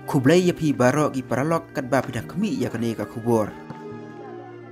Kublai ya pi barok ki paralok kat ba pindah kemi ya kane ka kubur.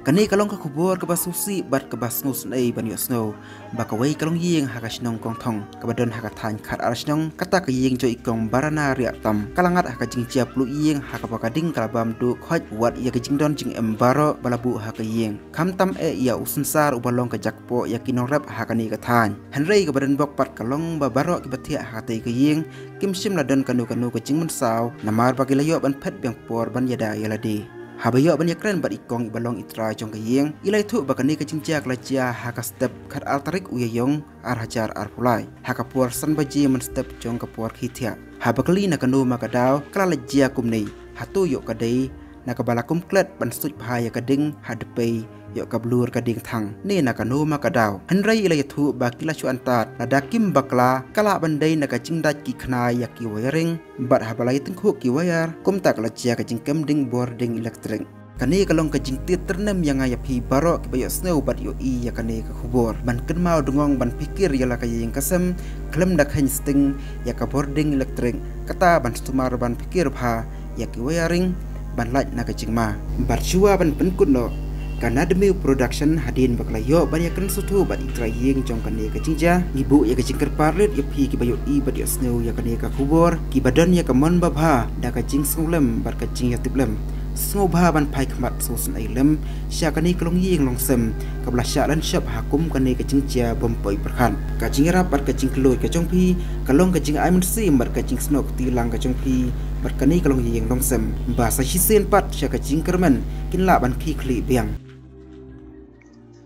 Kane kalong ka kubur ka basusi bat ka basnus nei ban yo snow ba ka wei kalong yeng ha ka snong kong thong ka badon ha ka than khat ar snong kata ka yeng jo ikong barana ria tam kalangat ha ka jing chia plu yeng ha ka ka ding kala bam du khoj wat ya ka jing don jing em baro balabu ha ka yeng kam tam ya usun sar ubalong ka jakpo ya kinong rap ha ka ni ka than henrei ka badan bok pat kalong ba baro ki bathia ha te ka yeng kim sim la don kanu ka jing mun saw namar ba ki layo ban phet beng por ban yada yalade Habayo banyak keren bat ikong ibalong itra jong kayeng ilai tu bakani kecincak lacia haka step kat altarik uyayong ar hajar ar pulai haka puar san baji men step jong kapuar khitia habakali na kanu makadaw kala lajia kumnei hatu yok kadai na kabalakum klet ban suj bahaya kading hadepei yok kablur kading thang ne na kanu makadaw henrai ilai tu bakila chu antat nadakim bakla kala bandai na kacingdat ki khna yaki wiring bat habalai tengku ki wire kum tak lajia kacingkem ding boarding electric kane kalong kajing tit ternem yang ayap hi baro ki bayo snow bat yo I ya kane ka khubor ban ken mau dungong ban pikir yala kayeng kasem klem dak hen sting ya ka boarding electric kata ban stumar ban pikir pha ya ki wiring ban laj na kajing ma bat chua ban penkut no karena demi production hadin baklayo banyak kan sutu bat itrayeng jong kane kacingja ibu ya kacing kerparit ya pi ki bayo I bat yo snow ya kane ka khubor ki badan ya kamon babha da kacing sunglem bat kacing ya tiplem Sngobha ban pai khmat sosun ailem sya kani kalong yeng longsem kabla sya dan syap hakum kani kacing cia bompoi perkhan kacing rap bat kacing keloi kacong pi kalong kacing aimun sim bat kacing snok tilang kacong pi bat kani kalong yeng longsem bahasa hisen pat sya kacing kermen kin la ban ki kli biang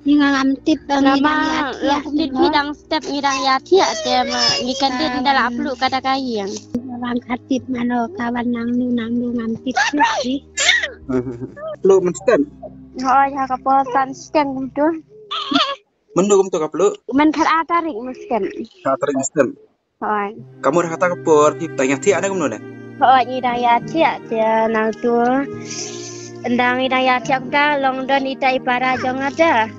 Ngam tip nama tit bidang step ngidang ya tia te ngikan dit ndala aplu kata kayang Lang khatip mano kawan nang nu ngam tip sih lo men step hoi ha ka posan sken tu mendugum to kaplu men khat atarik musken katering step hoi kamu dah kata kapur tip tanya ti ada kamu ne hoi ngidang ya tia te nang tu endang ngidang ya tia ka long don ita ipara jong ada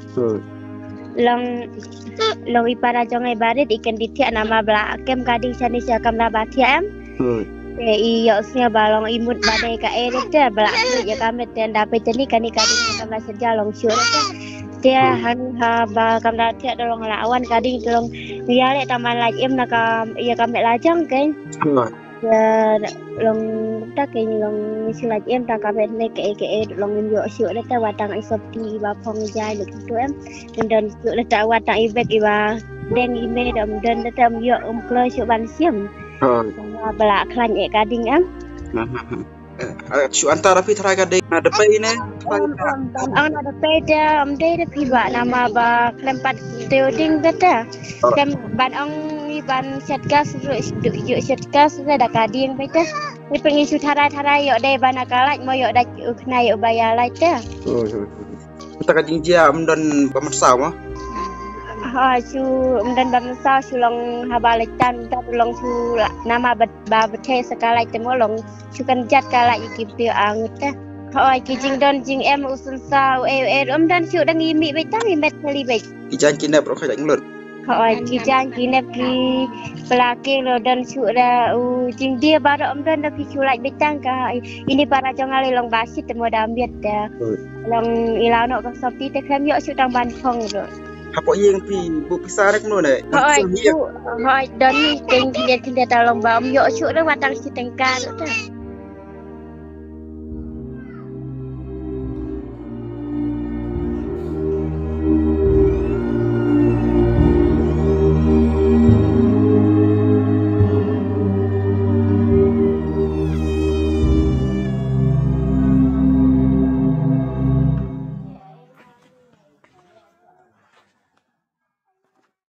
long ipara jong ai barit ikan ditia nama bla kem kading sani sia kam la batia em iyo sia balong imut badai ka erete bla ya kamet tenda peteni kani kading kam la seja long syur dia han ha ba kam la tia dolong lawan kading dolong riale taman laj em na kam ya kamet lajang kan ya long tak ke long silaj em ta kamet ne ke long yo syur ta watang isopti ba phong jai lu tu em dan syur ta watang ibek iba deng ime dam dan ta yo kloi syur ban sim bela klan e kading em Su antara fitra kading ada pe ne ang ada peda de piba nama ba klempat teoding beta kem ban ang ban setgas yo setgas da kading beta ni pengisu thara yo de ban akalaj mo yo da kna yo bayalai te kita kading dia mendon pemersau mah ha su dan bangsa su long habalitan ta long su nama ba bethe sakalai te mo long su kan jat kala ikip te angut te hoi ki jing don jing em usun sa dan su dang imi betang imet kali bet ijan kinap ro khajak nglur hoi ki jan kinap ki pelaki lo dan su da jing dia bara dan da pi su lai betang ka ini para jongale long basit te mo da ambiat da long ilano ka sapti te khem yo su dang ban phong ro Hapo yeng pi bu pisar ek no ne. Hoi dan ting dia talong bam yo su da watang si tengkar ta